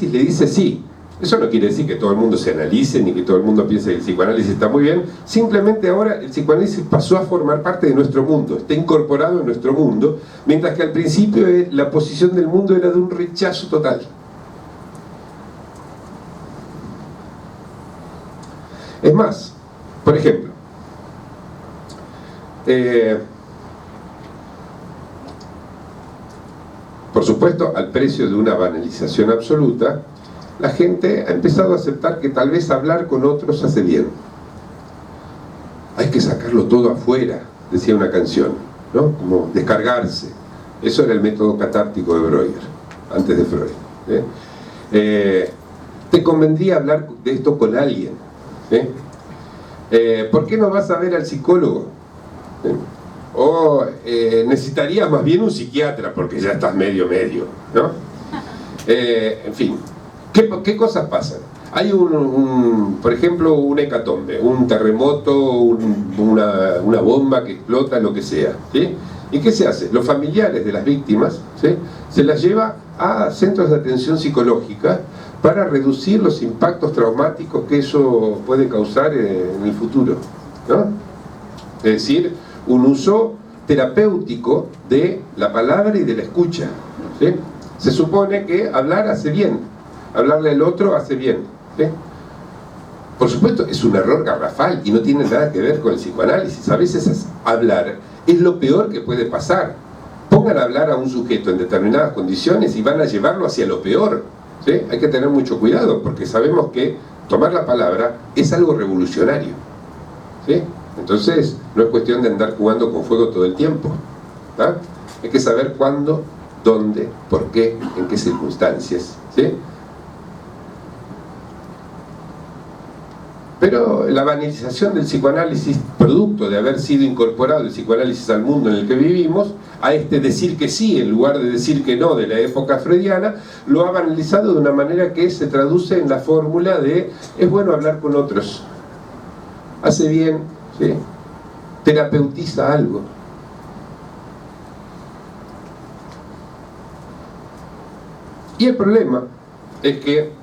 le dice sí. Eso no quiere decir que todo el mundo se analice ni que todo el mundo piense que el psicoanálisis está muy bien. Simplemente ahora el psicoanálisis pasó a formar parte de nuestro mundo, está incorporado en nuestro mundo, mientras que al principio la posición del mundo era de un rechazo total. Es más, por ejemplo, por supuesto, al precio de una banalización absoluta, la gente ha empezado a aceptar que tal vez hablar con otros hace bien. Hay que sacarlo todo afuera, decía una canción, ¿no? Como descargarse. Eso era el método catártico de Breuer, antes de Freud. Te convendría hablar de esto con alguien. ¿Por qué no vas a ver al psicólogo? O necesitarías más bien un psiquiatra, porque ya estás medio, ¿no? En fin. ¿Qué cosas pasan? Hay por ejemplo, una hecatombe, un terremoto, una bomba que explota, lo que sea, ¿sí? ¿Y qué se hace? Los familiares de las víctimas, ¿sí?, se las lleva a centros de atención psicológica para reducir los impactos traumáticos que eso puede causar en el futuro, ¿no? Es decir, un uso terapéutico de la palabra y de la escucha, ¿sí? Se supone que hablar hace bien. Hablarle al otro hace bien, ¿sí? Por supuesto, es un error garrafal y no tiene nada que ver con el psicoanálisis. A veces hablar es lo peor que puede pasar. Pongan a hablar a un sujeto en determinadas condiciones y van a llevarlo hacia lo peor, ¿sí? Hay que tener mucho cuidado porque sabemos que tomar la palabra es algo revolucionario, ¿sí? Entonces, no es cuestión de andar jugando con fuego todo el tiempo, ¿tá? Hay que saber cuándo, dónde, por qué, en qué circunstancias, ¿sí? Pero la banalización del psicoanálisis, producto de haber sido incorporado el psicoanálisis al mundo en el que vivimos, a este decir que sí en lugar de decir que no de la época freudiana, lo ha banalizado de una manera que se traduce en la fórmula de es bueno hablar con otros, hace bien, ¿sí?, terapeutiza algo. Y el problema es que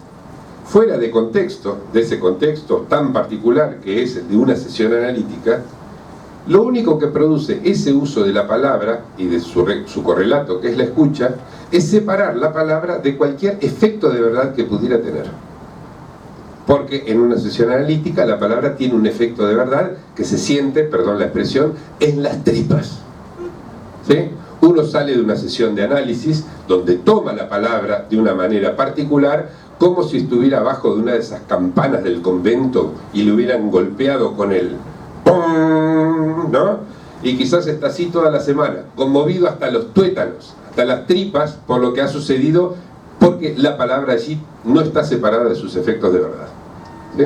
fuera de contexto, de ese contexto tan particular que es el de una sesión analítica, lo único que produce ese uso de la palabra y de su correlato, que es la escucha, es separar la palabra de cualquier efecto de verdad que pudiera tener. Porque en una sesión analítica la palabra tiene un efecto de verdad que se siente, perdón la expresión, en las tripas, ¿sí? Uno sale de una sesión de análisis donde toma la palabra de una manera particular, como si estuviera abajo de una de esas campanas del convento y le hubieran golpeado con el ¡pum!, ¿no? Y quizás está así toda la semana, conmovido hasta los tuétanos, hasta las tripas, por lo que ha sucedido, porque la palabra allí no está separada de sus efectos de verdad, ¿sí?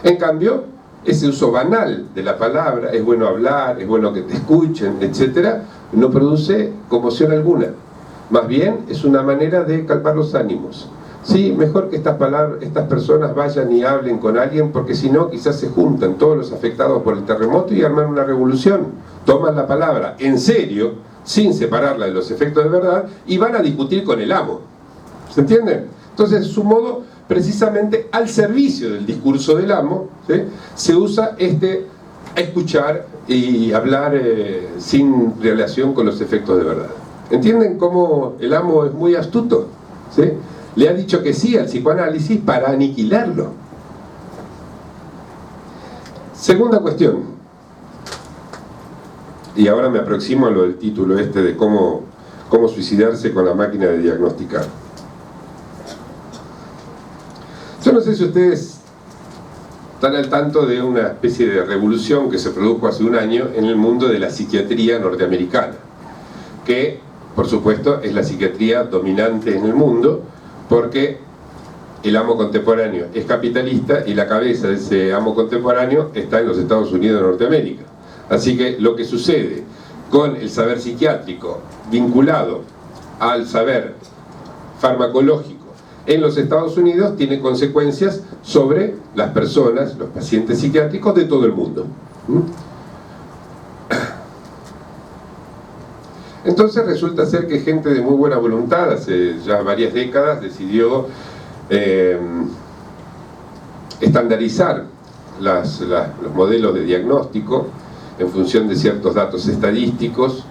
En cambio, ese uso banal de la palabra, es bueno hablar, es bueno que te escuchen, etcétera, no produce conmoción alguna. Más bien es una manera de calmar los ánimos. Sí, mejor que estas personas vayan y hablen con alguien, porque si no quizás se juntan todos los afectados por el terremoto y arman una revolución. Toman la palabra en serio, sin separarla de los efectos de verdad, y van a discutir con el amo. ¿Se entiende? Entonces, su modo, precisamente al servicio del discurso del amo, ¿sí?, se usa escuchar y hablar sin relación con los efectos de verdad. ¿Entienden cómo el amo es muy astuto? ¿Sí? Le ha dicho que sí al psicoanálisis para aniquilarlo. Segunda cuestión, y ahora me aproximo a lo del título de cómo suicidarse con la máquina de diagnosticar. Yo no sé si ustedes están al tanto de una especie de revolución que se produjo hace un año en el mundo de la psiquiatría norteamericana, que por supuesto es la psiquiatría dominante en el mundo, porque el amo contemporáneo es capitalista y la cabeza de ese amo contemporáneo está en los Estados Unidos de Norteamérica. Así que lo que sucede con el saber psiquiátrico vinculado al saber farmacológico en los Estados Unidos tiene consecuencias sobre las personas, los pacientes psiquiátricos de todo el mundo. Entonces resulta ser que gente de muy buena voluntad, hace ya varias décadas, decidió estandarizar los modelos de diagnóstico en función de ciertos datos estadísticos,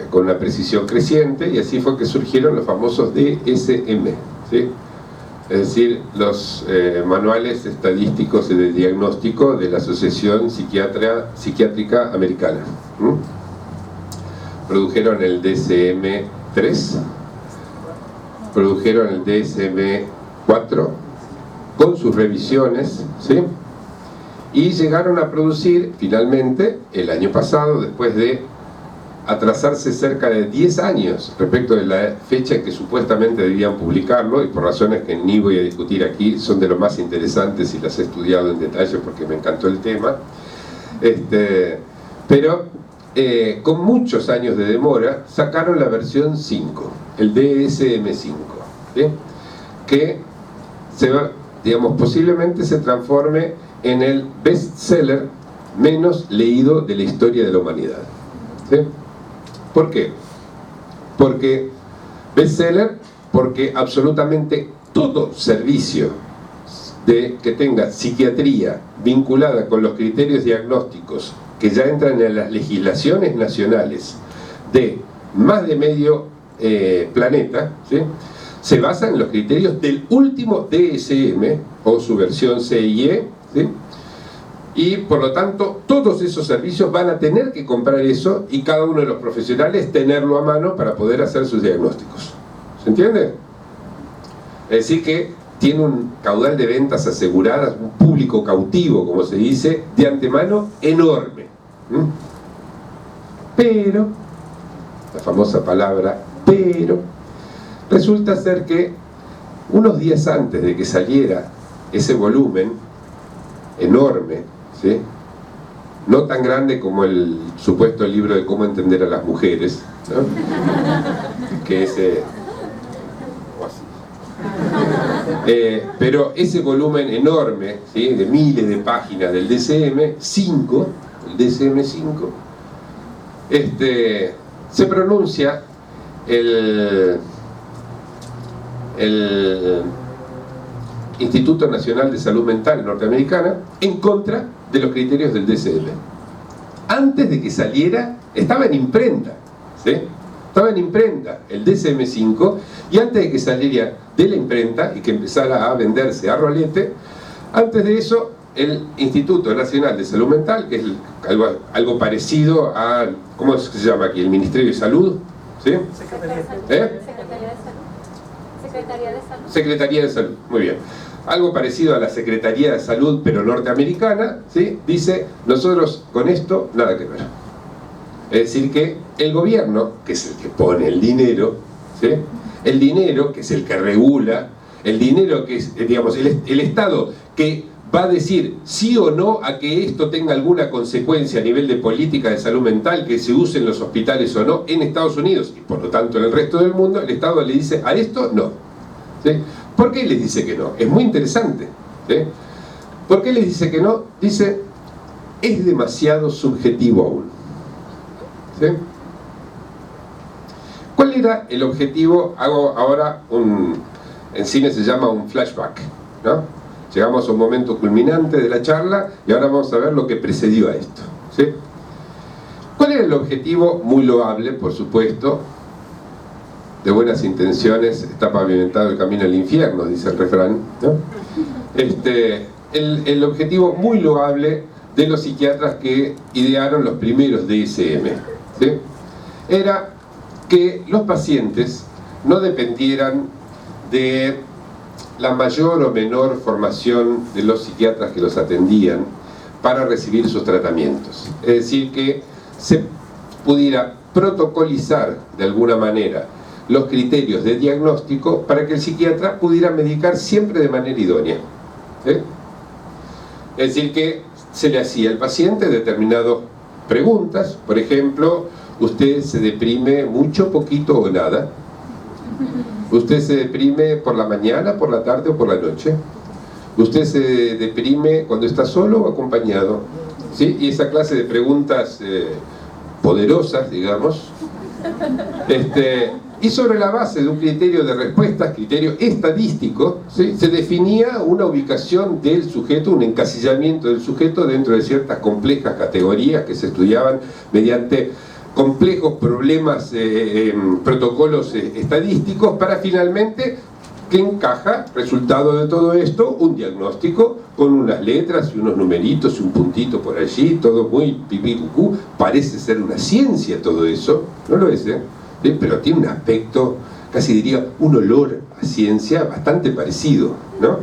con una precisión creciente, y así fue que surgieron los famosos DSM, ¿sí? Es decir, los manuales estadísticos de diagnóstico de la Asociación Psiquiátrica Americana. Produjeron el DSM-3, produjeron el DSM-4 con sus revisiones, ¿sí? Y llegaron a producir finalmente el año pasado, después de atrasarse cerca de 10 años respecto de la fecha en que supuestamente debían publicarlo, y por razones que ni voy a discutir aquí, son de lo más interesantes y las he estudiado en detalle porque me encantó el tema, pero con muchos años de demora sacaron la versión 5, el DSM-5, ¿sí? Que se va, digamos, posiblemente se transforme en el bestseller menos leído de la historia de la humanidad, ¿sí? ¿Por qué? Porque bestseller, porque absolutamente todo servicio que tenga psiquiatría vinculada con los criterios diagnósticos que ya entran en las legislaciones nacionales de más de medio planeta, ¿sí? Se basa en los criterios del último DSM o su versión CIE, ¿sí? Y por lo tanto todos esos servicios van a tener que comprar eso, y cada uno de los profesionales tenerlo a mano para poder hacer sus diagnósticos. ¿Se entiende? Es decir que tiene un caudal de ventas aseguradas, un público cautivo, como se dice, de antemano enorme. Pero, la famosa palabra pero, resulta ser que unos días antes de que saliera ese volumen enorme, ¿sí? No tan grande como el supuesto libro de cómo entender a las mujeres, ¿no? Que ese... pero ese volumen enorme, ¿sí? De miles de páginas del DSM-5, el DSM-5, se pronuncia el Instituto Nacional de Salud Mental norteamericana en contra de los criterios del DSM. Antes de que saliera, estaba en imprenta, ¿sí? Estaba en imprenta el DSM-5, y antes de que saliera de la imprenta y que empezara a venderse a rolete, antes de eso el Instituto Nacional de Salud Mental, que es algo parecido a, ¿cómo se llama aquí? El Ministerio de Salud, ¿sí? Secretaría de Salud, muy bien. Algo parecido a la Secretaría de Salud, pero norteamericana, ¿sí? Dice, nosotros con esto nada que ver. Es decir que el gobierno, que es el que pone el dinero, ¿sí? El dinero, que es el que regula, el dinero que es, digamos, el Estado que va a decir sí o no a que esto tenga alguna consecuencia a nivel de política de salud mental, que se use en los hospitales o no en Estados Unidos, y por lo tanto en el resto del mundo, el Estado le dice a esto no, ¿sí? ¿Por qué les dice que no? Es muy interesante, ¿sí? ¿Por qué les dice que no? Dice, es demasiado subjetivo aún, ¿sí? ¿Cuál era el objetivo? Hago ahora en cine se llama un flashback, ¿no? Llegamos a un momento culminante de la charla y ahora vamos a ver lo que precedió a esto, ¿sí? ¿Cuál era el objetivo? Muy loable, por supuesto. De buenas intenciones está pavimentado el camino al infierno, dice el refrán, ¿no? El objetivo muy loable de los psiquiatras que idearon los primeros DSM, ¿sí? Era que los pacientes no dependieran de la mayor o menor formación de los psiquiatras que los atendían para recibir sus tratamientos. Es decir, que se pudiera protocolizar de alguna manera los criterios de diagnóstico para que el psiquiatra pudiera medicar siempre de manera idónea, ¿sí? Es decir, que se le hacía al paciente determinadas preguntas, por ejemplo, ¿usted se deprime mucho, poquito o nada? ¿Usted se deprime por la mañana, por la tarde o por la noche? ¿Usted se deprime cuando está solo o acompañado? ¿Sí? Y esa clase de preguntas poderosas, digamos, Y sobre la base de un criterio de respuesta, criterio estadístico, ¿sí?, se definía una ubicación del sujeto, un encasillamiento del sujeto dentro de ciertas complejas categorías que se estudiaban mediante complejos problemas, protocolos estadísticos, para finalmente que encaja, resultado de todo esto, un diagnóstico con unas letras y unos numeritos y un puntito por allí, todo muy pipí cucú. Parece ser una ciencia todo eso, no lo es, pero tiene un aspecto, casi diría un olor a ciencia bastante parecido, ¿no?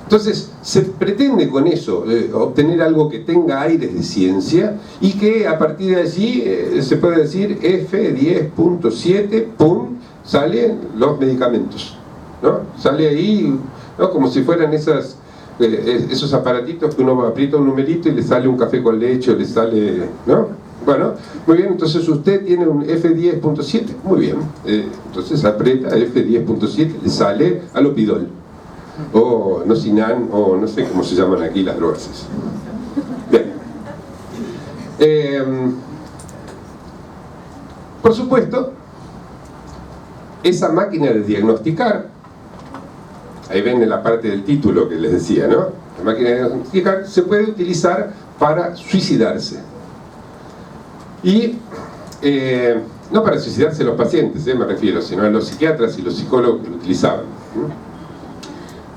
Entonces se pretende con eso obtener algo que tenga aires de ciencia y que a partir de allí se puede decir F10.7, pum, salen los medicamentos, ¿no? Sale ahí, ¿no?, como si fueran esos aparatitos que uno aprieta un numerito y le sale un café con leche o le sale, ¿no? Bueno, muy bien, entonces usted tiene un F10.7, muy bien, entonces aprieta F10.7, le sale alopidol, o nocinan, o no sé cómo se llaman aquí las drogas. Bien. Por supuesto, esa máquina de diagnosticar, ahí ven en la parte del título que les decía, ¿no? La máquina de diagnosticar se puede utilizar para suicidarse. Y no para suicidarse los pacientes, me refiero, sino a los psiquiatras y los psicólogos que lo utilizaban.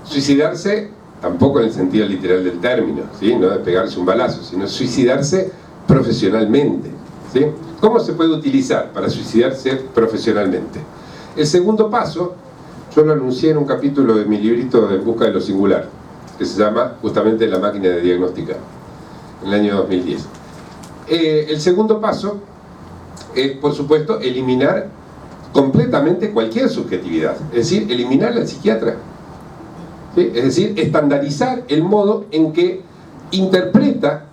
Suicidarse tampoco en el sentido literal del término, ¿sí?, no de pegarse un balazo, sino suicidarse profesionalmente, ¿sí? ¿Cómo se puede utilizar para suicidarse profesionalmente? El segundo paso, yo lo anuncié en un capítulo de mi librito En busca de lo singular, que se llama justamente La máquina de diagnosticar, en el año 2010. El segundo paso es, por supuesto, eliminar completamente cualquier subjetividad, es decir, eliminar al psiquiatra, ¿sí? Es decir, estandarizar el modo en que interpreta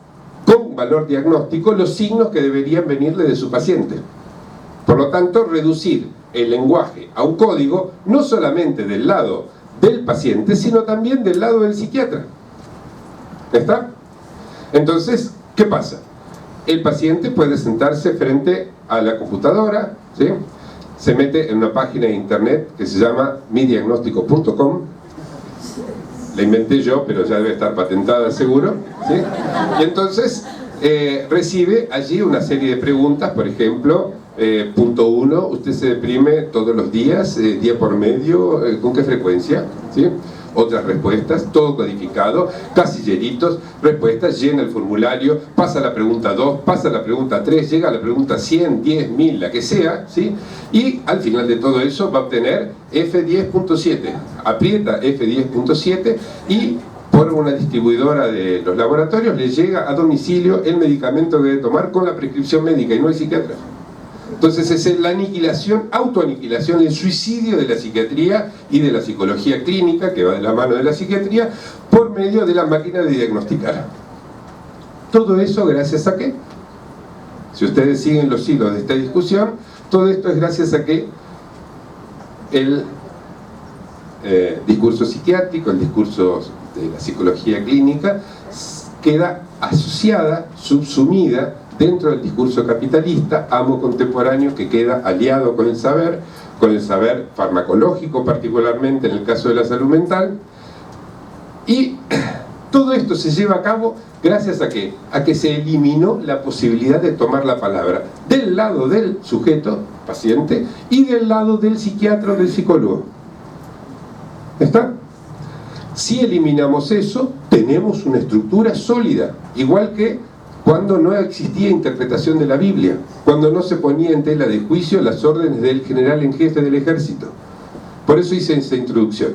con valor diagnóstico los signos que deberían venirle de su paciente. Por lo tanto, reducir el lenguaje a un código, no solamente del lado del paciente, sino también del lado del psiquiatra. ¿Está? Entonces, ¿qué pasa? El paciente puede sentarse frente a la computadora, ¿sí?, se mete en una página de internet que se llama midiagnóstico.com. La inventé yo, pero ya debe estar patentada seguro, ¿sí? Y entonces recibe allí una serie de preguntas, por ejemplo, punto 1, ¿usted se deprime todos los días, día por medio, con qué frecuencia? ¿Sí? Otras respuestas, todo codificado, casilleritos, respuestas, llena el formulario, pasa a la pregunta 2, pasa a la pregunta 3, llega a la pregunta 100, 10, 1000, la que sea, ¿sí? Y al final de todo eso va a obtener F10.7, aprieta F10.7 y por una distribuidora de los laboratorios le llega a domicilio el medicamento que debe tomar con la prescripción médica y no hay psiquiatra. Entonces es la aniquilación, autoaniquilación, el suicidio de la psiquiatría y de la psicología clínica, que va de la mano de la psiquiatría, por medio de la máquina de diagnosticar. Todo eso gracias a qué? Si ustedes siguen los hilos de esta discusión, todo esto es gracias a que el discurso psiquiátrico, el discurso de la psicología clínica, queda asociada, subsumida dentro del discurso capitalista, amo contemporáneo, que queda aliado con el saber farmacológico particularmente en el caso de la salud mental. Y todo esto se lleva a cabo gracias a ¿qué? A que se eliminó la posibilidad de tomar la palabra del lado del sujeto, paciente, y del lado del psiquiatra o del psicólogo. ¿Está? Si eliminamos eso, tenemos una estructura sólida, igual que cuando no existía interpretación de la Biblia, cuando no se ponía en tela de juicio las órdenes del general en jefe del ejército. Por eso hice esa introducción.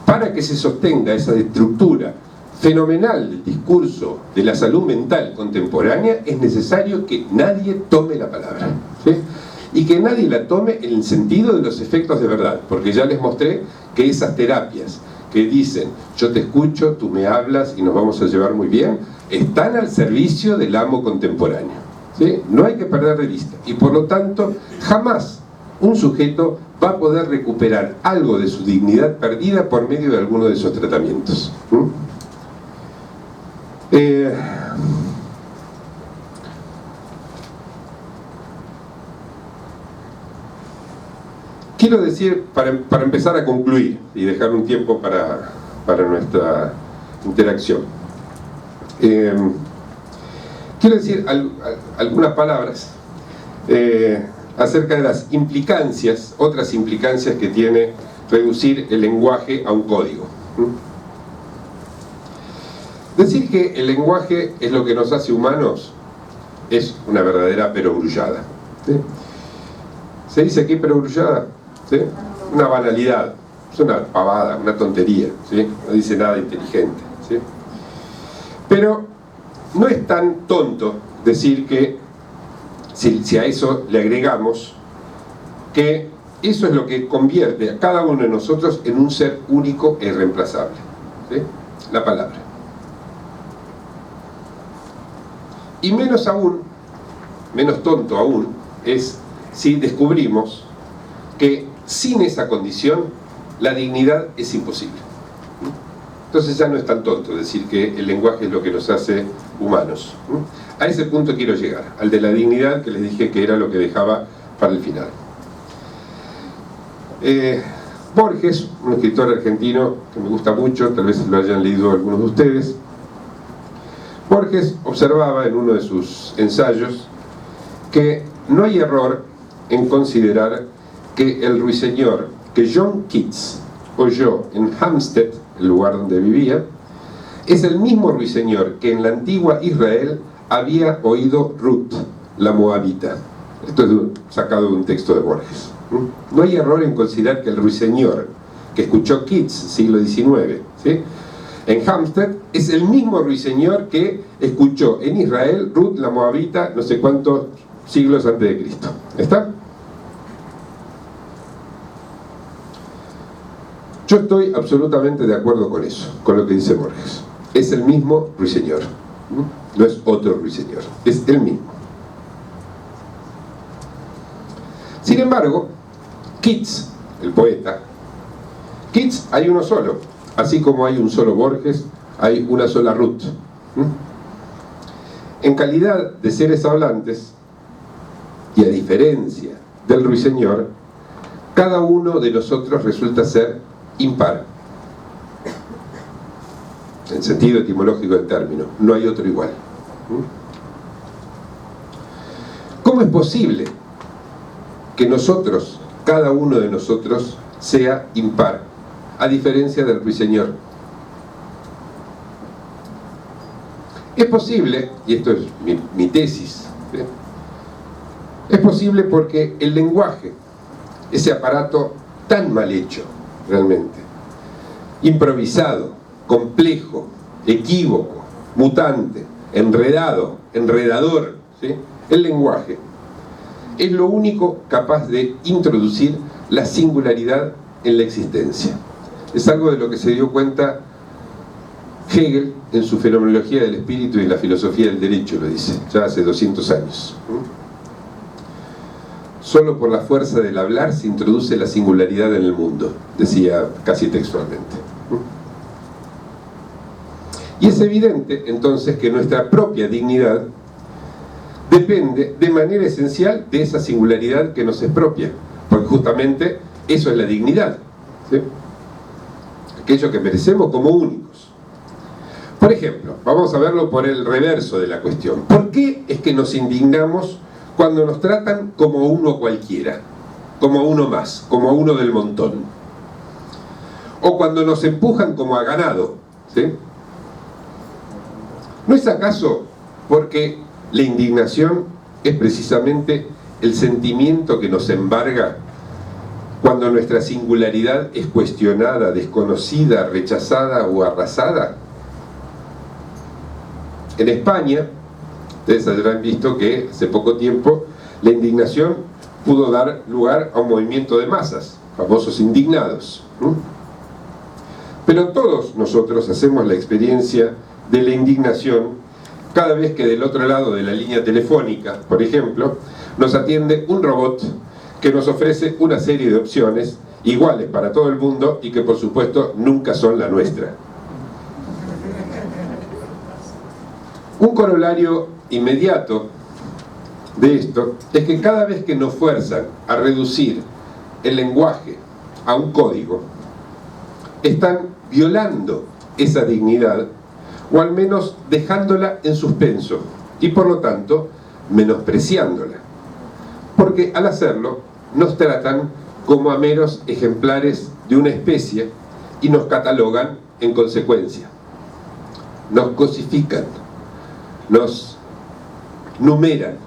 Para que se sostenga esa estructura fenomenal del discurso de la salud mental contemporánea, es necesario que nadie tome la palabra, ¿sí? Y que nadie la tome en el sentido de los efectos de verdad, porque ya les mostré que esas terapias que dicen yo te escucho, tú me hablas y nos vamos a llevar muy bien, están al servicio del amo contemporáneo, ¿sí? No hay que perder de vista, y por lo tanto jamás un sujeto va a poder recuperar algo de su dignidad perdida por medio de alguno de esos tratamientos. quiero decir, para empezar a concluir y dejar un tiempo para nuestra interacción, quiero decir algunas palabras acerca de las implicancias, otras implicancias que tiene reducir el lenguaje a un código. Decir que el lenguaje es lo que nos hace humanos es una verdadera perogrullada, ¿sí? ¿Se dice aquí perogrullada? ¿Sí? Una banalidad, es una pavada, una tontería, ¿sí? No dice nada inteligente, ¿sí? Pero no es tan tonto decir que, si a eso le agregamos, que eso es lo que convierte a cada uno de nosotros en un ser único e irreemplazable, ¿sí? La palabra. Y menos aún, menos tonto aún, es si descubrimos que sin esa condición la dignidad es imposible. Entonces ya no es tan tonto decir que el lenguaje es lo que nos hace humanos. A ese punto quiero llegar, al de la dignidad, que les dije que era lo que dejaba para el final. Borges, un escritor argentino que me gusta mucho, tal vez lo hayan leído algunos de ustedes. Borges observaba en uno de sus ensayos que no hay error en considerar que el ruiseñor que John Keats oyó en Hampstead, el lugar donde vivía, es el mismo ruiseñor que en la antigua Israel había oído Ruth, la moabita. Esto es sacado de un texto de Borges. No hay error en considerar que el ruiseñor que escuchó Keats, siglo XIX, ¿sí?, en Hampstead, es el mismo ruiseñor que escuchó en Israel Ruth, la moabita, no sé cuántos siglos antes de Cristo. ¿Está? Yo estoy absolutamente de acuerdo con eso, con lo que dice Borges. Es el mismo ruiseñor, no es otro ruiseñor, es el mismo. Sin embargo, Keats, el poeta, Keats hay uno solo, así como hay un solo Borges, hay una sola Ruth. En calidad de seres hablantes, y a diferencia del ruiseñor, cada uno de nosotros resulta ser impar. En sentido etimológico del término, no hay otro igual. ¿Cómo es posible que nosotros, cada uno de nosotros, sea impar, a diferencia del ruiseñor? Es posible, y esto es mi tesis, ¿sí?, es posible porque el lenguaje, ese aparato tan mal hecho, realmente, improvisado, complejo, equívoco, mutante, enredado, enredador, ¿sí?, el lenguaje es lo único capaz de introducir la singularidad en la existencia. Es algo de lo que se dio cuenta Hegel en su Fenomenología del Espíritu y la Filosofía del Derecho, lo dice, ya hace 200 años. Solo por la fuerza del hablar se introduce la singularidad en el mundo, decía casi textualmente. Y es evidente entonces que nuestra propia dignidad depende de manera esencial de esa singularidad que nos es propia, porque justamente eso es la dignidad, ¿sí?, aquello que merecemos como únicos. Por ejemplo, vamos a verlo por el reverso de la cuestión. ¿Por qué es que nos indignamos cuando nos tratan como uno cualquiera, como uno más, como uno del montón? O cuando nos empujan como a ganado, ¿sí? ¿No es acaso porque la indignación es precisamente el sentimiento que nos embarga cuando nuestra singularidad es cuestionada, desconocida, rechazada o arrasada? En España, ustedes habrán visto que hace poco tiempo la indignación pudo dar lugar a un movimiento de masas, famosos indignados. Pero todos nosotros hacemos la experiencia de la indignación cada vez que del otro lado de la línea telefónica, por ejemplo, nos atiende un robot que nos ofrece una serie de opciones iguales para todo el mundo y que por supuesto nunca son la nuestra. Un corolario inmediato de esto es que cada vez que nos fuerzan a reducir el lenguaje a un código, están violando esa dignidad, o al menos dejándola en suspenso, y por lo tanto menospreciándola, porque al hacerlo nos tratan como a meros ejemplares de una especie y nos catalogan en consecuencia, nos cosifican, nos numeran.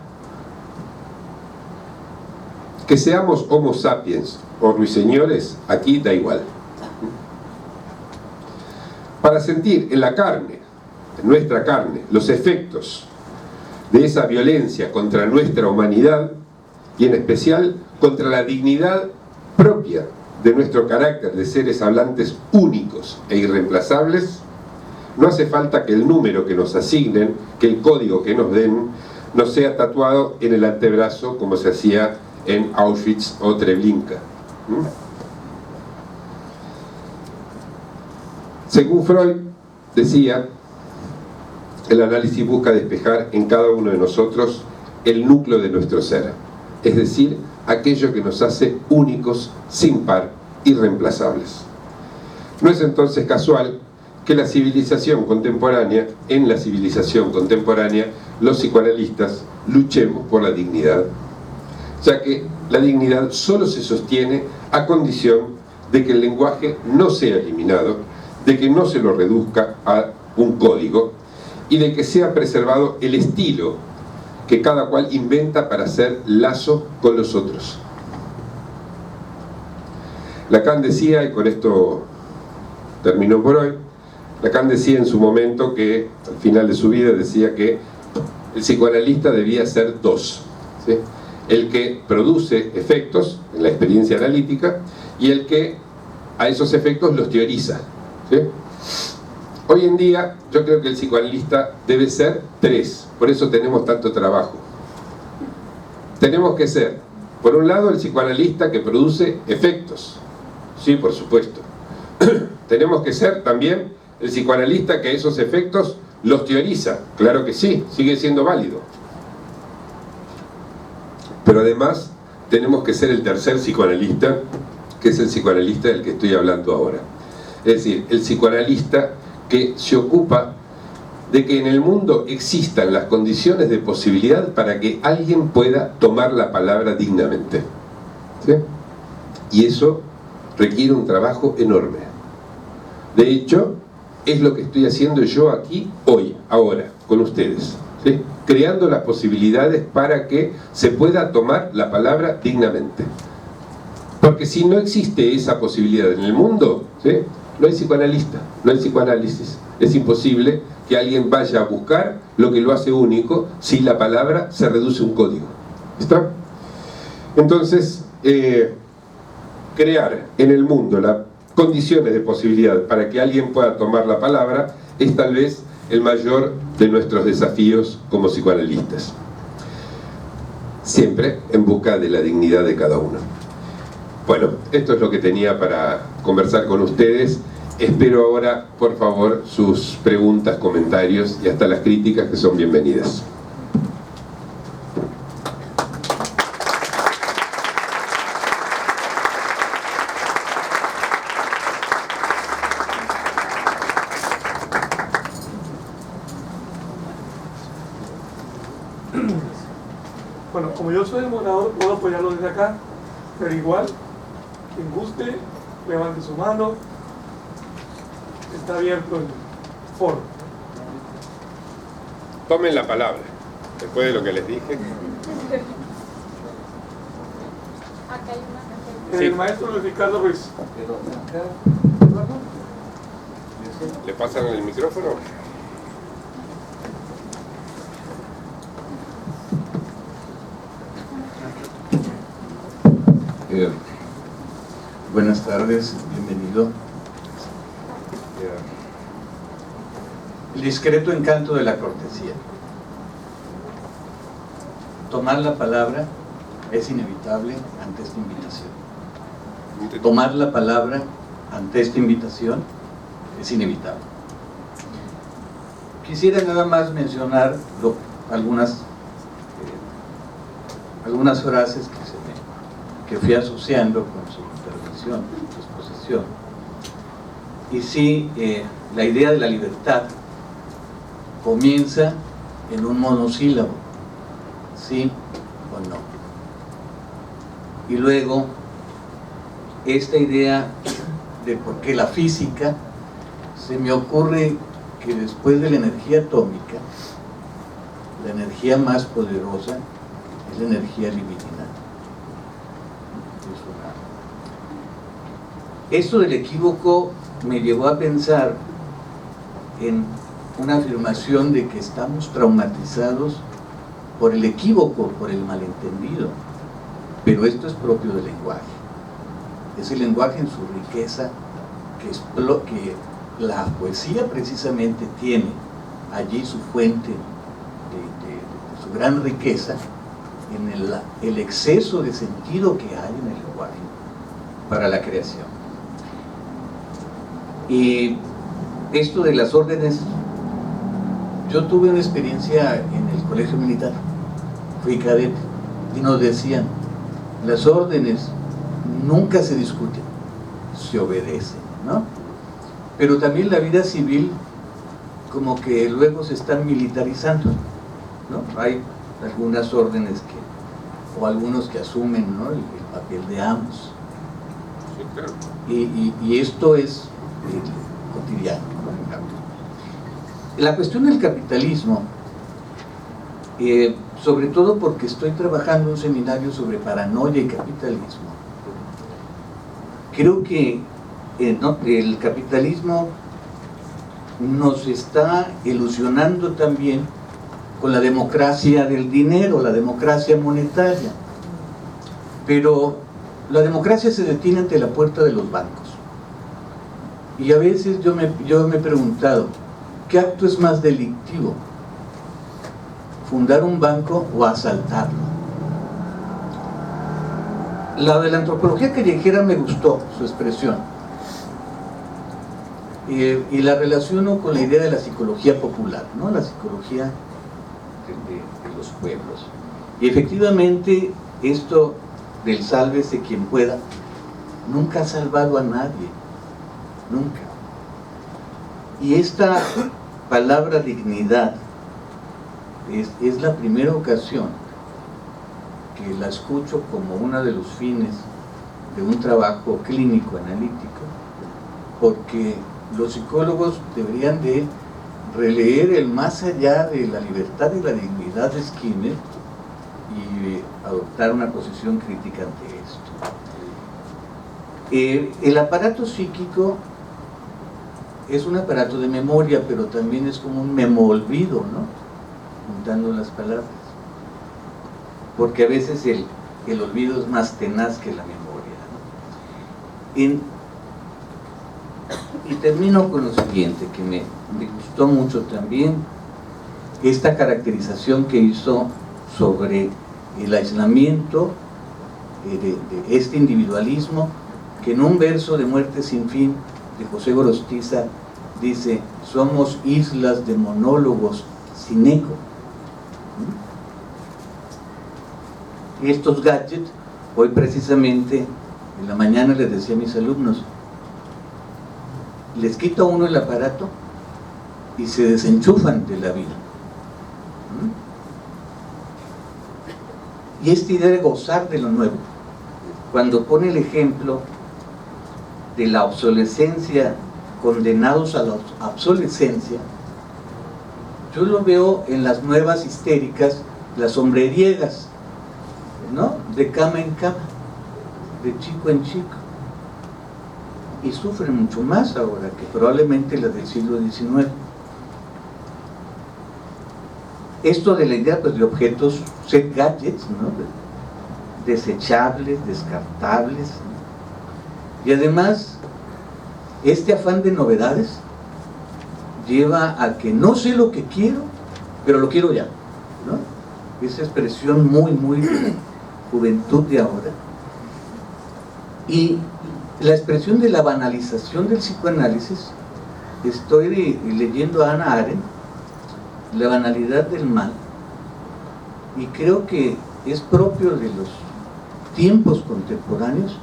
Que seamos homo sapiens o ruiseñores, aquí da igual. Para sentir en la carne, en nuestra carne, los efectos de esa violencia contra nuestra humanidad, y en especial contra la dignidad propia de nuestro carácter de seres hablantes únicos e irreemplazables, no hace falta que el número que nos asignen, que el código que nos den, nos sea tatuado en el antebrazo como se hacía en Auschwitz o Treblinka. Según Freud decía, el análisis busca despejar en cada uno de nosotros el núcleo de nuestro ser, es decir, aquello que nos hace únicos, sin par, irreemplazables. No es entonces casual que en la civilización contemporánea, los psicoanalistas luchemos por la dignidad, ya que la dignidad solo se sostiene a condición de que el lenguaje no sea eliminado, de que no se lo reduzca a un código y de que sea preservado el estilo que cada cual inventa para hacer lazo con los otros. Lacan decía, y con esto termino por hoy, Lacan decía en su momento que, al final de su vida, decía que el psicoanalista debía ser dos, ¿sí? El que produce efectos en la experiencia analítica y el que a esos efectos los teoriza, ¿sí? Hoy en día yo creo que el psicoanalista debe ser tres, por eso tenemos tanto trabajo. Tenemos que ser, por un lado, el psicoanalista que produce efectos, sí, por supuesto. Tenemos que ser también el psicoanalista que esos efectos los teoriza, claro que sí, sigue siendo válido. Pero además tenemos que ser el tercer psicoanalista, que es el psicoanalista del que estoy hablando ahora. Es decir, el psicoanalista que se ocupa de que en el mundo existan las condiciones de posibilidad para que alguien pueda tomar la palabra dignamente, ¿sí? Y eso requiere un trabajo enorme. De hecho, es lo que estoy haciendo yo aquí, hoy, ahora, con ustedes, ¿sí? Creando las posibilidades para que se pueda tomar la palabra dignamente. Porque si no existe esa posibilidad en el mundo, ¿sí?, no hay psicoanalista, no hay psicoanálisis. Es imposible que alguien vaya a buscar lo que lo hace único si la palabra se reduce a un código. ¿Está? Entonces, crear en el mundo las condiciones de posibilidad para que alguien pueda tomar la palabra es tal vez el mayor de nuestros desafíos como psicoanalistas. Siempre en busca de la dignidad de cada uno. Bueno, esto es lo que tenía para conversar con ustedes. Espero ahora, por favor, sus preguntas, comentarios y hasta las críticas, que son bienvenidas. Bueno, como yo soy el moderador, puedo apoyarlo desde acá, pero igual, quien guste, levante su mano. Está abierto el foro. Tomen la palabra, después de lo que les dije. Acá hay una. Sí. El maestro Luis Ricardo Ruiz. ¿Le pasan el micrófono? Buenas tardes, bienvenido. El discreto encanto de la cortesía. Tomar la palabra es inevitable ante esta invitación. Tomar la palabra ante esta invitación es inevitable. Quisiera nada más mencionar algunas frases que fui asociando con su intervención, su exposición. Y sí, la idea de la libertad comienza en un monosílabo, sí o no. Y luego, esta idea de por qué la física, se me ocurre que después de la energía atómica, la energía más poderosa es la energía libidinal. Esto del equívoco me llevó a pensar en una afirmación de que estamos traumatizados por el equívoco, por el malentendido, pero esto es propio del lenguaje. Es el lenguaje en su riqueza que la poesía precisamente tiene allí su fuente de su gran riqueza en el exceso de sentido que hay en el lenguaje para la creación. Y esto de las órdenes, yo tuve una experiencia en el colegio militar, fui cadete, y nos decían, las órdenes nunca se discuten, se obedecen, ¿no? Pero también la vida civil como que luego se están militarizando, ¿no? Hay algunas órdenes o algunos que asumen, ¿no?, el papel de amos. Sí, claro. Y esto es cotidiano, ¿no? La cuestión del capitalismo, sobre todo porque estoy trabajando un seminario sobre paranoia y capitalismo, creo que el capitalismo nos está ilusionando también con la democracia del dinero, la democracia monetaria, pero la democracia se detiene ante la puerta de los bancos. Y a veces yo me he preguntado, ¿qué acto es más delictivo? ¿Fundar un banco o asaltarlo? La de la antropología callejera me gustó su expresión, y la relaciono con la idea de la psicología popular, ¿no?, la psicología de los pueblos. Y efectivamente esto del sálvese quien pueda nunca ha salvado a nadie, nunca. Y esta palabra dignidad es la primera ocasión que la escucho como uno de los fines de un trabajo clínico analítico, porque los psicólogos deberían de releer el más allá de la libertad y la dignidad de Skinner y adoptar una posición crítica ante esto. El aparato psíquico es un aparato de memoria, pero también es como un memoolvido, ¿no?, juntando las palabras, porque a veces el olvido es más tenaz que la memoria, ¿no? Y termino con lo siguiente, que me gustó mucho también, esta caracterización que hizo sobre el aislamiento de este individualismo, que en un verso de Muerte sin fin de José Gorostiza dice: somos islas de monólogos sin eco. Y estos gadgets, hoy precisamente en la mañana les decía a mis alumnos, les quita uno el aparato y se desenchufan de la vida. Y esta idea de gozar de lo nuevo, cuando pone el ejemplo de la obsolescencia, condenados a la obsolescencia, yo lo veo en las nuevas histéricas, las hombreriegas, ¿no?, de cama en cama, de chico en chico, y sufren mucho más ahora que probablemente las del siglo XIX. Esto de la idea, pues, de objetos, set gadgets, ¿no?, desechables, descartables, ¿no? Y además este afán de novedades lleva a que no sé lo que quiero, pero lo quiero ya, ¿no? Esa expresión muy de juventud de ahora. Y la expresión de la banalización del psicoanálisis, estoy leyendo a Hannah Arendt, La banalidad del mal, y creo que es propio de los tiempos contemporáneos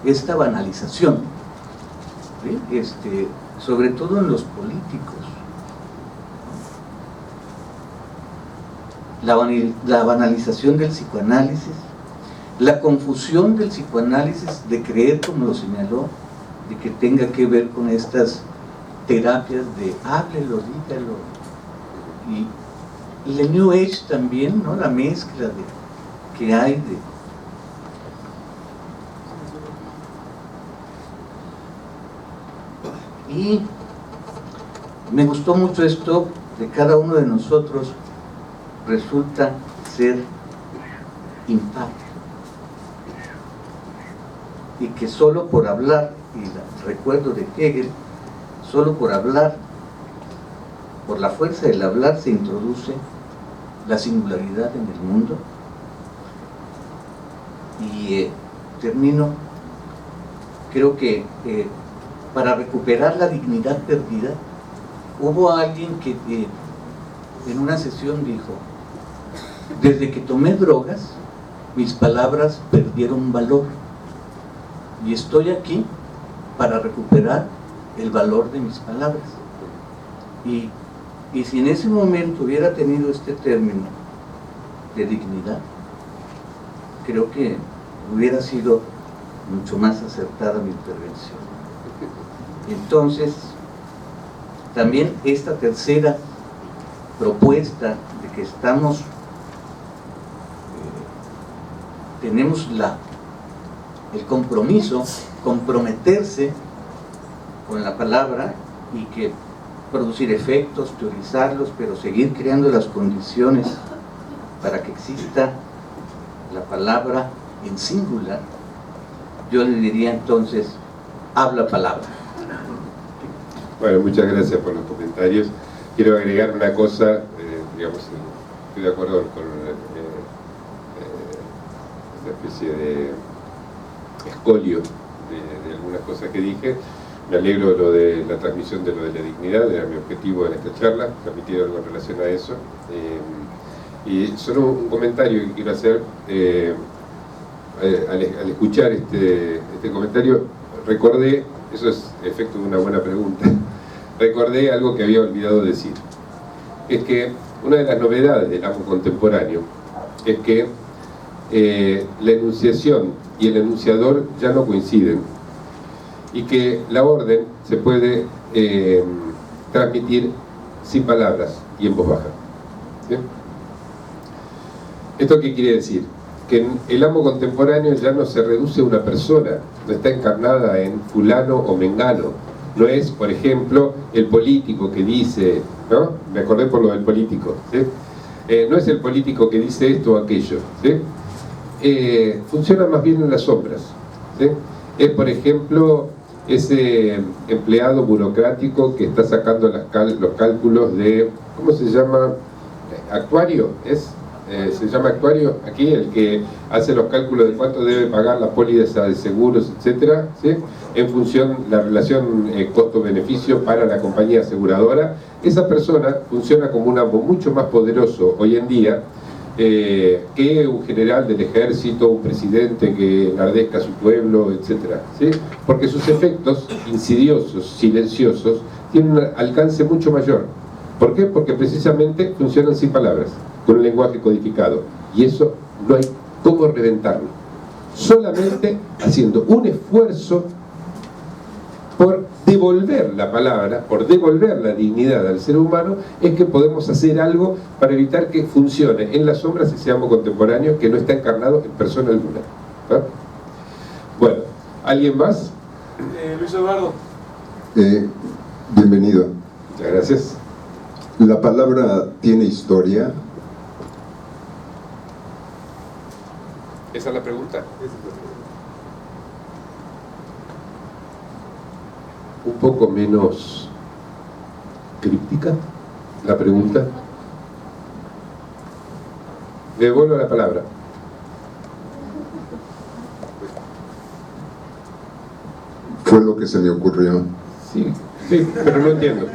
esta banalización, ¿sí? Sobre todo en los políticos. La banalización del psicoanálisis, la confusión del psicoanálisis de creer, como lo señaló, de que tenga que ver con estas terapias de háblelo, dígalo, y el New Age también, ¿no? La mezcla que hay y me gustó mucho esto de cada uno de nosotros resulta ser impar, y que solo por hablar, y recuerdo de Hegel, solo por hablar, por la fuerza del hablar se introduce la singularidad en el mundo. Y termino, creo que para recuperar la dignidad perdida, hubo alguien que en una sesión dijo: desde que tomé drogas, mis palabras perdieron valor, y estoy aquí para recuperar el valor de mis palabras. Y si en ese momento hubiera tenido este término de dignidad, creo que hubiera sido mucho más acertada mi intervención. Entonces, también esta tercera propuesta de que tenemos el compromiso, comprometerse con la palabra, y que producir efectos, teorizarlos, pero seguir creando las condiciones para que exista la palabra en singular. Yo le diría entonces: habla palabra. Bueno, muchas gracias por los comentarios. Quiero agregar una cosa, digamos, estoy de acuerdo con esta especie de escolio de algunas cosas que dije. Me alegro de lo de la transmisión de lo de la dignidad, era mi objetivo en esta charla, transmitir algo en relación a eso. Y solo un comentario que quiero hacer, al escuchar este comentario, recordé, eso es efecto de una buena pregunta, recordé algo que había olvidado decir. Es que una de las novedades del amo contemporáneo es que la enunciación y el enunciador ya no coinciden, y que la orden se puede transmitir sin palabras y en voz baja. ¿Sí? ¿Esto qué quiere decir? Que el amo contemporáneo ya no se reduce a una persona, no está encarnada en fulano o mengano. No es, por ejemplo, el político que dice, ¿no? Me acordé por lo del político, ¿sí? No es el político que dice esto o aquello, ¿sí? Funciona más bien en las sombras, ¿sí? Es, por ejemplo, ese empleado burocrático que está sacando los cálculos de, ¿cómo se llama? ¿Actuario? ¿Se llama actuario? Aquí, el que hace los cálculos de cuánto debe pagar la póliza de seguros, etcétera, ¿sí? En función de la relación costo-beneficio para la compañía aseguradora. Esa persona funciona como un amo mucho más poderoso hoy en día que un general del ejército, un presidente que enardezca a su pueblo, etcétera, ¿sí? Porque sus efectos insidiosos, silenciosos, tienen un alcance mucho mayor. ¿Por qué? Porque precisamente funcionan sin palabras, con un lenguaje codificado, y eso no hay cómo reventarlo. Solamente haciendo un esfuerzo por devolver la palabra, por devolver la dignidad al ser humano, es que podemos hacer algo para evitar que funcione en las sombras ese amo contemporáneo que no está encarnado en persona alguna. ¿Ah? Bueno, ¿alguien más? Luis Eduardo. Bienvenido. Muchas gracias. ¿La palabra tiene historia? ¿Esa es la pregunta? Un poco menos críptica la pregunta. Le devuelvo la palabra. Fue lo que se me ocurrió. Sí, sí, pero no entiendo.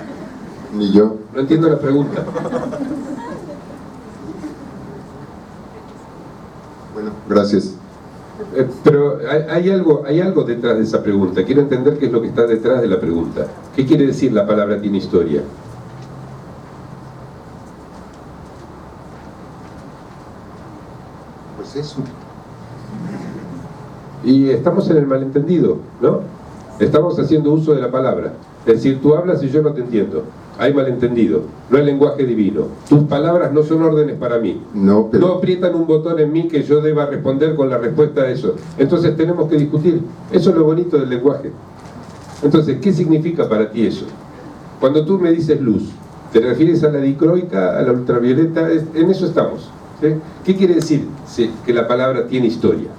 Ni yo. No entiendo la pregunta. Bueno, gracias. Pero hay algo detrás de esa pregunta. Quiero entender qué es lo que está detrás de la pregunta. ¿Qué quiere decir la palabra tiene historia? Pues eso. Y estamos en el malentendido, ¿no? Estamos haciendo uso de la palabra. Es decir, tú hablas y yo no te entiendo. Hay malentendido. No hay lenguaje divino. Tus palabras no son órdenes para mí. No, pero... No aprietan un botón en mí que yo deba responder con la respuesta a eso. Entonces tenemos que discutir. Eso es lo bonito del lenguaje. Entonces, ¿qué significa para ti eso? Cuando tú me dices luz, ¿te refieres a la dicroica, a la ultravioleta? En eso estamos, ¿sí? ¿Qué quiere decir que la palabra tiene historia?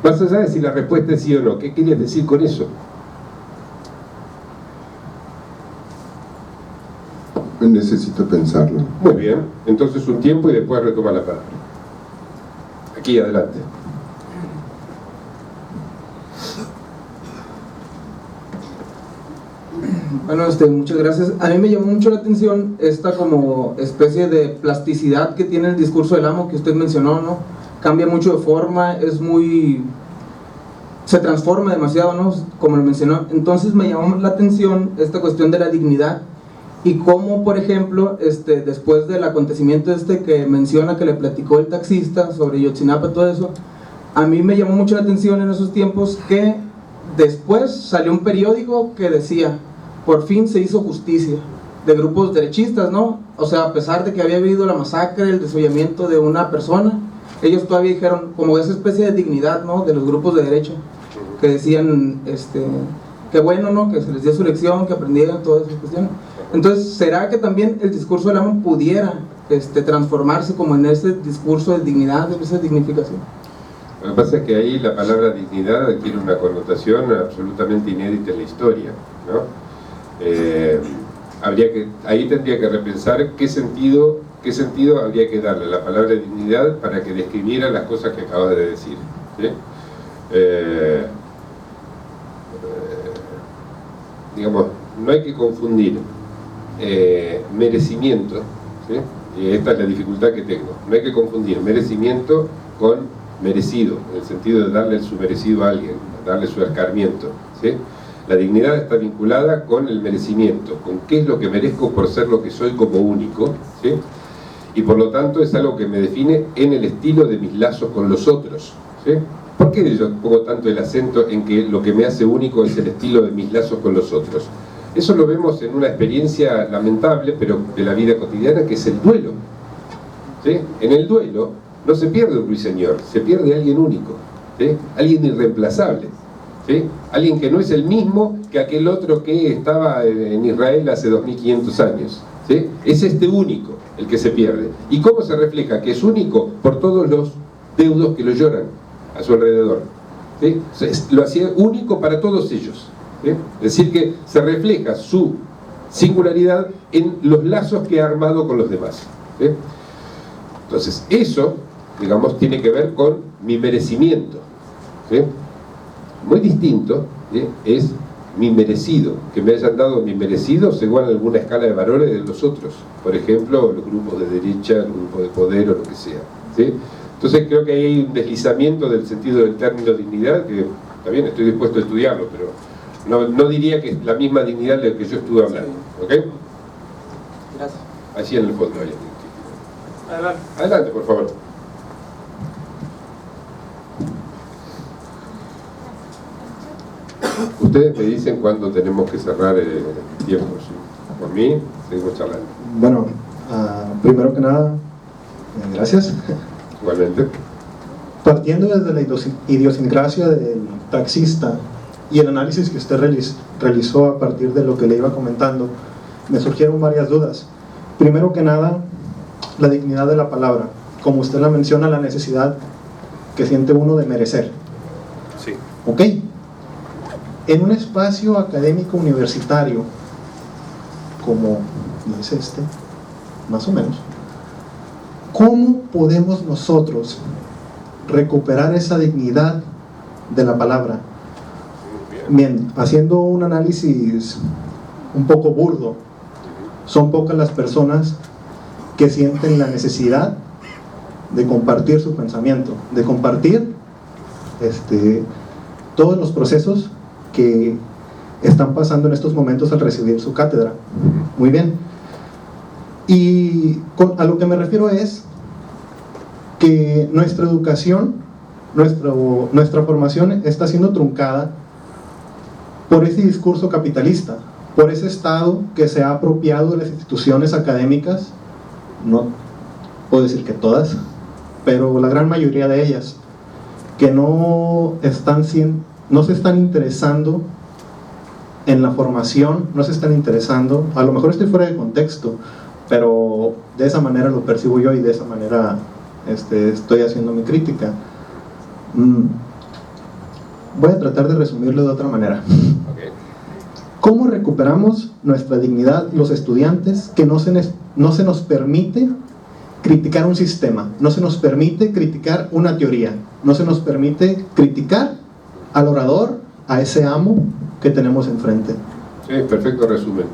Más allá de si la respuesta es sí o no, ¿qué querías decir con eso? Necesito pensarlo. Muy bien, entonces un tiempo y después retoma la palabra. Aquí, adelante. Bueno, muchas gracias. A mí me llamó mucho la atención esta como especie de plasticidad que tiene el discurso del amo que usted mencionó, ¿no? Cambia mucho de forma, se transforma demasiado, ¿no? Como lo mencionó. Entonces me llamó la atención esta cuestión de la dignidad y cómo, por ejemplo, después del acontecimiento que menciona, que le platicó el taxista sobre Yotzinapa, todo eso, a mí me llamó mucho la atención en esos tiempos que después salió un periódico que decía: por fin se hizo justicia, de grupos derechistas, ¿no? O sea, a pesar de que había habido la masacre, el desollamiento de una persona, ellos todavía dijeron, como esa especie de dignidad, ¿no? De los grupos de derecha, que decían, que bueno, ¿no? Que se les dio su lección, que aprendieron todas esas cuestiones. Entonces, ¿será que también el discurso del amo pudiera transformarse como en ese discurso de dignidad, de esa dignificación? Lo que pasa es que ahí la palabra dignidad adquiere una connotación absolutamente inédita en la historia, ¿no? Ahí tendría que repensar qué sentido habría que darle a la palabra dignidad para que describiera las cosas que acabas de decir, ¿sí? Digamos, no hay que confundir merecimiento, ¿sí? Y esta es la dificultad que tengo. No hay que confundir merecimiento con merecido, en el sentido de darle su merecido a alguien, darle su escarmiento, ¿sí? La dignidad está vinculada con el merecimiento, con qué es lo que merezco por ser lo que soy como único, ¿sí? Y por lo tanto es algo que me define en el estilo de mis lazos con los otros, ¿sí? ¿Por qué yo pongo tanto el acento en que lo que me hace único es el estilo de mis lazos con los otros? Eso lo vemos en una experiencia lamentable, pero de la vida cotidiana, que es el duelo, ¿sí? En el duelo no se pierde un ruiseñor, se pierde alguien único, ¿sí? Alguien irreemplazable, ¿sí? Alguien que no es el mismo que aquel otro que estaba en Israel hace 2500 años, ¿sí? Es único el que se pierde. ¿Y cómo se refleja que es único? Por todos los deudos que lo lloran a su alrededor, ¿sí? Lo hacía único para todos ellos, ¿sí? Es decir, que se refleja su singularidad en los lazos que ha armado con los demás, ¿sí? Entonces eso, digamos, tiene que ver con mi merecimiento, ¿sí? Muy distinto, ¿sí? Es mi merecido, que me hayan dado mi merecido según alguna escala de valores de los otros, por ejemplo, los grupos de derecha, el grupo de poder o lo que sea, ¿sí? Entonces creo que hay un deslizamiento del sentido del término dignidad, que está bien, estoy dispuesto a estudiarlo, pero no diría que es la misma dignidad de la que yo estuve hablando, ¿ok? Gracias. Allí en el fondo. Ahí. Adelante. Adelante, por favor. Ustedes me dicen cuándo tenemos que cerrar el tiempo, ¿sí? Por mí, seguimos charlando. Bueno, primero que nada, gracias. Igualmente. Partiendo desde la idiosincrasia del taxista y el análisis que usted realizó a partir de lo que le iba comentando, me surgieron varias dudas. Primero que nada, la dignidad de la palabra. Como usted la menciona, la necesidad que siente uno de merecer. Sí. ¿Ok? En un espacio académico universitario, como es más o menos, ¿cómo podemos nosotros recuperar esa dignidad de la palabra? Bien, haciendo un análisis un poco burdo, son pocas las personas que sienten la necesidad de compartir su pensamiento, de compartir todos los procesos que están pasando en estos momentos al recibir su cátedra. Muy bien. Y a lo que me refiero es que nuestra educación, nuestra formación está siendo truncada por ese discurso capitalista, por ese Estado que se ha apropiado de las instituciones académicas, no puedo decir que todas, pero la gran mayoría de ellas, que no se están interesando en la formación, no se están interesando, a lo mejor estoy fuera de contexto, pero de esa manera lo percibo yo y de esa manera estoy haciendo mi crítica. Voy a tratar de resumirlo de otra manera. Okay. ¿Cómo recuperamos nuestra dignidad los estudiantes que no se nos permite criticar un sistema, no se nos permite criticar una teoría, no se nos permite criticar al orador, a ese amo que tenemos enfrente? Sí, perfecto resumen.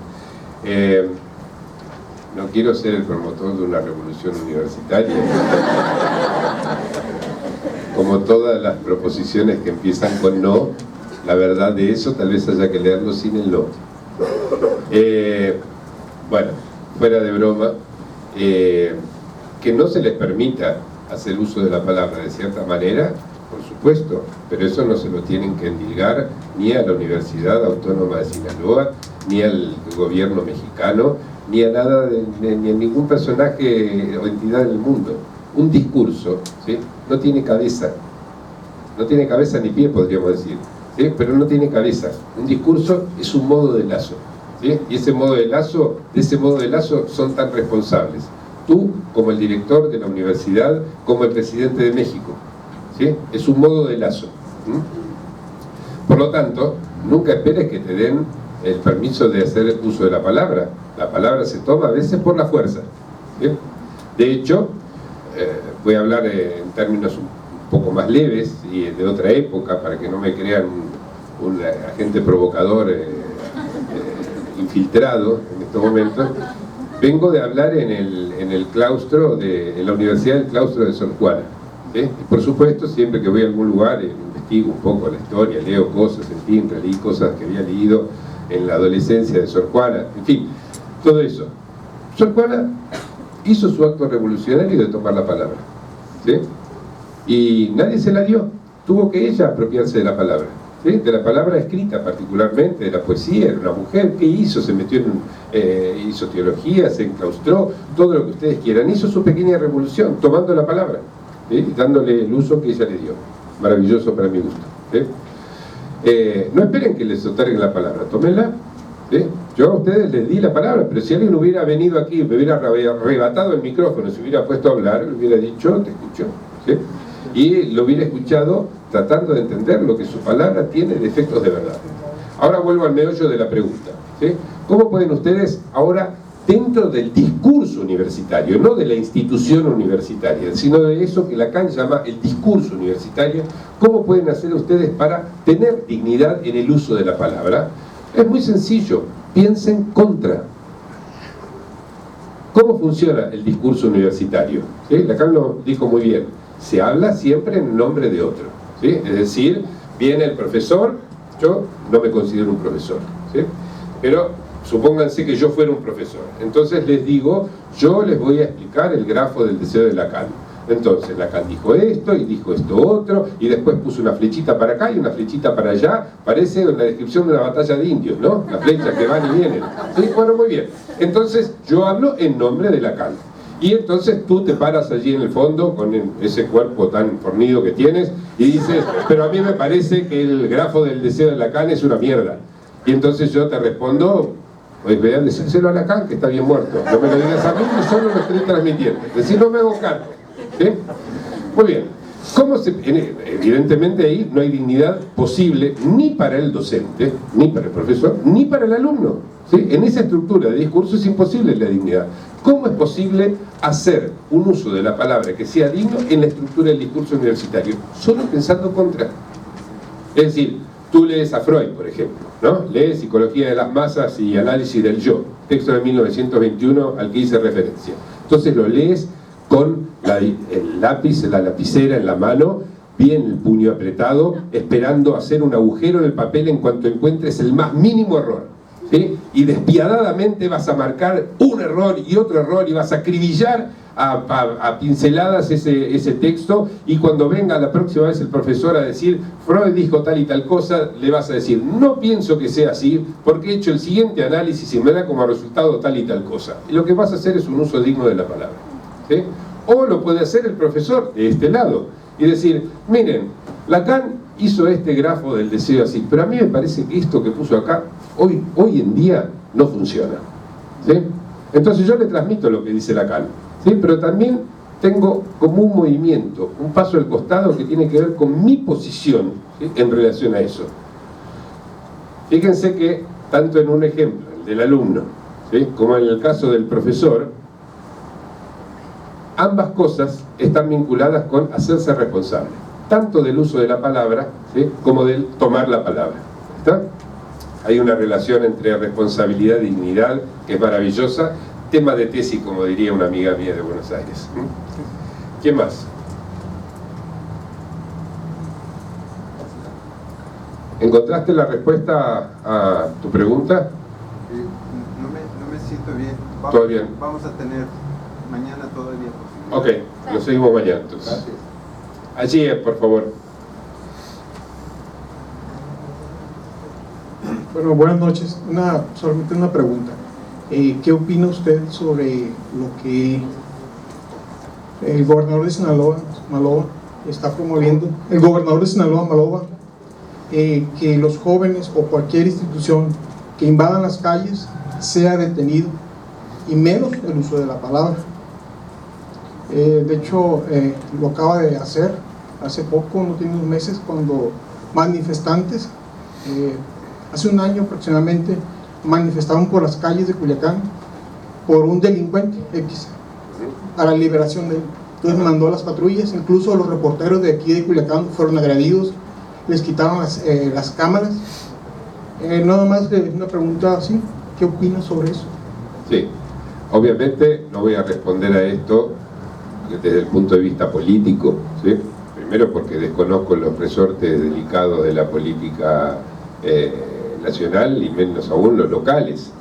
No quiero ser el promotor de una revolución universitaria. Como todas las proposiciones que empiezan con no, la verdad de eso tal vez haya que leerlo sin el no. Bueno, fuera de broma, que no se les permita hacer uso de la palabra de cierta manera, por supuesto, pero eso no se lo tienen que endilgar ni a la Universidad Autónoma de Sinaloa, ni al gobierno mexicano, ni a nada, ni a ningún personaje o entidad del mundo. Un discurso, ¿sí?, no tiene cabeza ni pie, podríamos decir, ¿sí?, pero no tiene cabeza. Un discurso es un modo de lazo, ¿sí?, y de ese modo de lazo son tan responsables tú como el director de la universidad, como el presidente de México, ¿sí? Es un modo de lazo. Por lo tanto, nunca esperes que te den el permiso de hacer uso de la palabra. La palabra se toma a veces por la fuerza, ¿sí? De hecho, voy a hablar en términos un poco más leves y de otra época, para que no me crean un agente provocador infiltrado en estos momentos. Vengo de hablar en el claustro, en la Universidad del Claustro de Sor Juana, ¿sí? Y por supuesto, siempre que voy a algún lugar, investigo un poco la historia, leo cosas, en fin, releí cosas que había leído en la adolescencia de Sor Juana, en fin, todo eso. Sor Juana hizo su acto revolucionario de tomar la palabra, ¿sí? Y nadie se la dio, tuvo que ella apropiarse de la palabra, ¿sí?, de la palabra escrita particularmente, de la poesía. Era una mujer que hizo, se metió hizo teología, se enclaustró, todo lo que ustedes quieran, hizo su pequeña revolución tomando la palabra, ¿sí?, y dándole el uso que ella le dio. Maravilloso para mi gusto, ¿sí? No esperen que les otorguen la palabra, tómenla, ¿sí? Yo a ustedes les di la palabra, pero si alguien hubiera venido aquí, me hubiera arrebatado el micrófono, se hubiera puesto a hablar, le hubiera dicho, te escucho, ¿sí?, y lo hubiera escuchado tratando de entender lo que su palabra tiene de efectos de verdad. Ahora vuelvo al meollo de la pregunta, ¿sí? ¿Cómo pueden ustedes ahora, dentro del discurso universitario, no de la institución universitaria, sino de eso que Lacan llama el discurso universitario, cómo pueden hacer ustedes para tener dignidad en el uso de la palabra? Es muy sencillo, piensen contra. ¿Cómo funciona el discurso universitario? ¿Sí? Lacan lo dijo muy bien. Se habla siempre en nombre de otro, ¿sí? Es decir, viene el profesor, yo no me considero un profesor, ¿sí?, pero supónganse que yo fuera un profesor. Entonces les digo, yo les voy a explicar el grafo del deseo de Lacan. Entonces Lacan dijo esto y dijo esto otro, y después puso una flechita para acá y una flechita para allá. Parece la descripción de una batalla de indios, ¿no? Las flechas que van y vienen, ¿sí? Bueno, muy bien. Entonces yo hablo en nombre de Lacan. Y entonces tú te paras allí en el fondo con ese cuerpo tan fornido que tienes y dices, pero a mí me parece que el grafo del deseo de Lacan es una mierda. Y entonces yo te respondo, pues ve a decírselo a Lacan, que está bien muerto. No me lo digas a mí, que solo lo estoy transmitiendo. Es decir, no me hago cargo, ¿sí? Muy bien. Evidentemente ahí no hay dignidad posible ni para el docente, ni para el profesor, ni para el alumno, ¿sí? En esa estructura de discurso es imposible la dignidad. ¿Cómo es posible hacer un uso de la palabra que sea digno en la estructura del discurso universitario? Solo pensando contra. Es decir, tú lees a Freud, por ejemplo, ¿no? Lees Psicología de las Masas y Análisis del Yo, texto de 1921 al que hice referencia. Entonces lo lees con el lápiz, la lapicera en la mano, bien el puño apretado, esperando hacer un agujero en el papel en cuanto encuentres el más mínimo error, ¿sí? Y despiadadamente vas a marcar un error y otro error y vas a acribillar a pinceladas ese texto, y cuando venga la próxima vez el profesor a decir Freud dijo tal y tal cosa, le vas a decir no pienso que sea así porque he hecho el siguiente análisis y me da como resultado tal y tal cosa. Y lo que vas a hacer es un uso digno de la palabra, ¿sí? O lo puede hacer el profesor de este lado y decir, miren, Lacan hizo este grafo del deseo así, pero a mí me parece que esto que puso acá hoy en día no funciona, ¿sí? Entonces yo le transmito lo que dice Lacan, ¿sí? Pero también tengo como un movimiento, un paso al costado que tiene que ver con mi posición, ¿sí? En relación a eso. Fíjense que tanto en un ejemplo, el del alumno, ¿sí? Como en el caso del profesor, ambas cosas están vinculadas con hacerse responsable, tanto del uso de la palabra, ¿sí? Como del tomar la palabra. ¿Está? Hay una relación entre responsabilidad y dignidad que es maravillosa, tema de tesis, como diría una amiga mía de Buenos Aires. ¿Quién más? ¿Encontraste la respuesta a tu pregunta? No me siento bien. Todo bien. Vamos a tener mañana todavía posibilidad. Ok, lo seguimos mañana entonces. Gracias. Allí, por favor. Bueno, buenas noches. Solamente una pregunta. ¿Qué opina usted sobre lo que el gobernador de Sinaloa, Maloba, está promoviendo? El gobernador de Sinaloa, Maloba, que los jóvenes o cualquier institución que invadan las calles sea detenido, y menos el uso de la palabra. De hecho, lo acaba de hacer hace poco, no tiene unos meses, cuando manifestantes, hace un año aproximadamente, manifestaron por las calles de Culiacán por un delincuente X, a la liberación de él. Entonces mandó a las patrullas, incluso los reporteros de aquí de Culiacán fueron agredidos, les quitaron las cámaras. Nada más una pregunta así, ¿qué opinas sobre eso? Sí, obviamente no voy a responder a esto desde el punto de vista político, ¿sí? Primero porque desconozco los resortes delicados de la política nacional y menos aún los locales,